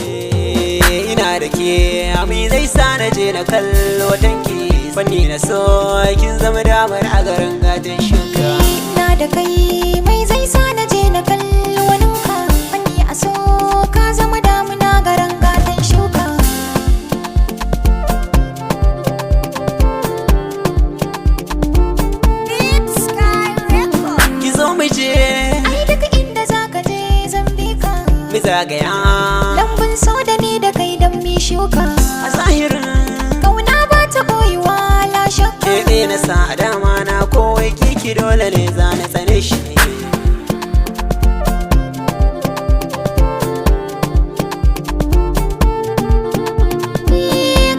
Ina da ke ami zai sa na je na kallo tanki fanni na so kin zama damar a garin gatan shuka. Ina da kai mai zai sa na je na kallo waninka fanni a so ka zama damuna garin gatan shuka. Ki zo mu je ai duk inda zaka je zan bi ka mu zagaya lambun so da ni da kai dan mi shuka. a zahirin Kauna ba ta boyuwa la shakka. ke na sa a dama na kowai kiki dole ne za na tsane shi.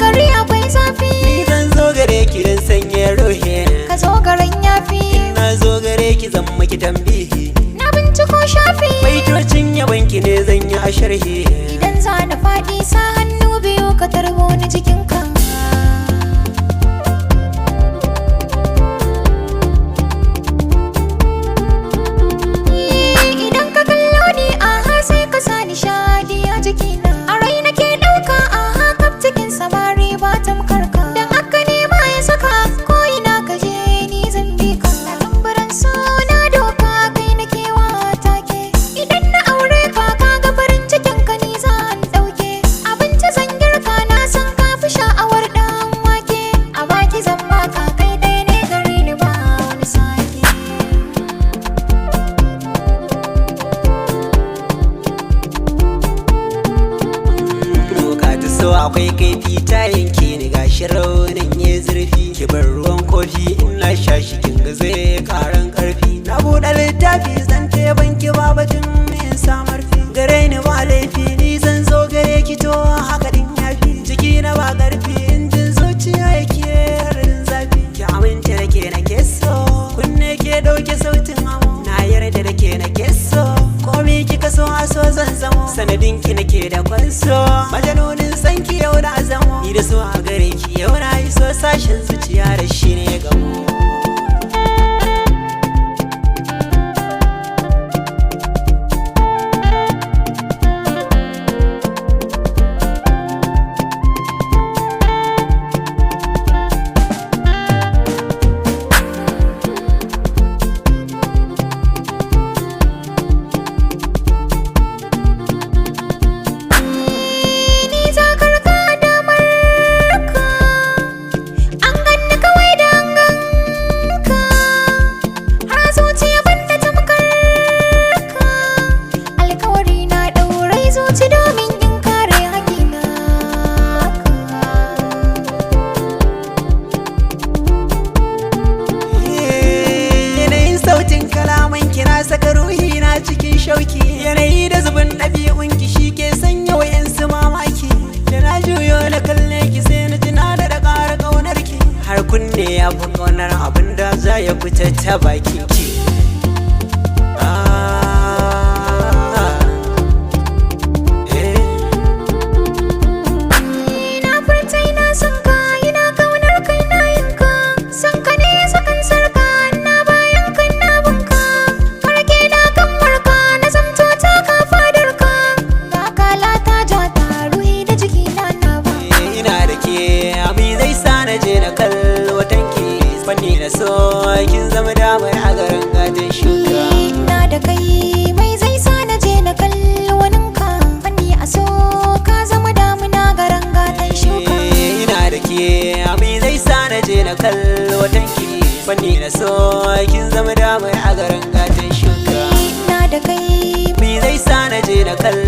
Gari akwai zafi Ni zan zo gare ki don sanya ruhi, ka zo garin yafi na zo gare ki zan maki tambihi. na binciko shafi Baitocin yabanki ne zan yi a sharhi. idan za na faɗi sa hannu biyu ka tarbo ni jikinka. Idan ka kallo ni aha sai ka sa nishadi a jikina a rai nake ɗauka aha kaf cikin samari ba tamkar ka dan haka ne ma ya saka ko ina ka je ni zan bi ka tambaran so na doka kai nake wa take idan na aure ka kaga farin cikin ka ni zan ɗauke abinci zan girka na san ka fi sha'awar dan wake a baki zan baka kai ɗaya ne gare ni ba wani sake. Doka ta so akwai kaifi ta yanke ni gashi raunin ya zurfi. Ki bar ruwan kofi in na sha shi kin ga zai karan karfi. Na buɗe littafi zan teban ki ba batun in samar fi. Gare ni ba laifi ni zan zo gare ki to haka din yafi. Jiki na ba karfi injin zuciya yake rarin zafi. Ki amince nake nake so kunne ke dauke sautin amo. Na yarda da ke nake so komai kika so a so zan zamo. Sanadin ki nake da kwanso majanonin sanki yau na zamo. Ni da so a gare ki yau na yi so sashen zuciya da shi ne gamo. Ni za ka riga damar ka an ganni kawai da ganka har zuciya banda tamkar ka alkawari na ɗaurai zuci domin in kare hakina Yanayin sautin kalaman kina saka ruhi na cikin shauki. Yanayi da zubin ɗabi'un ki shi ke sanya wayansu mamaki. Da na juyo na kalle ki sai na tuna da ƙara ƙaunar ki. Har kunne ya fi ƙaunar abin da za ya fita ta bakin ki. na furta ina son ka ina kaunar kai na yinka son ka ne sakan sarka na bayan kan na bunka karke na kan marka na zamto ta ka fadar ka ga kala ta ja ta ruhi da jiki na ba. Ina da ke ami zai sa na je na kallo tanki fanni na so kin zama damar a garin gatan shuka. Ina da kai mai zai sa na je na kalli waninka fanni a so ka zama damuna garan gatan shuka. Ina da ke ami zai sa na je na kallo tanki fanni na so kin zama damar a garin gatan shuka. Ina da kai Mi zai sa na je na kallo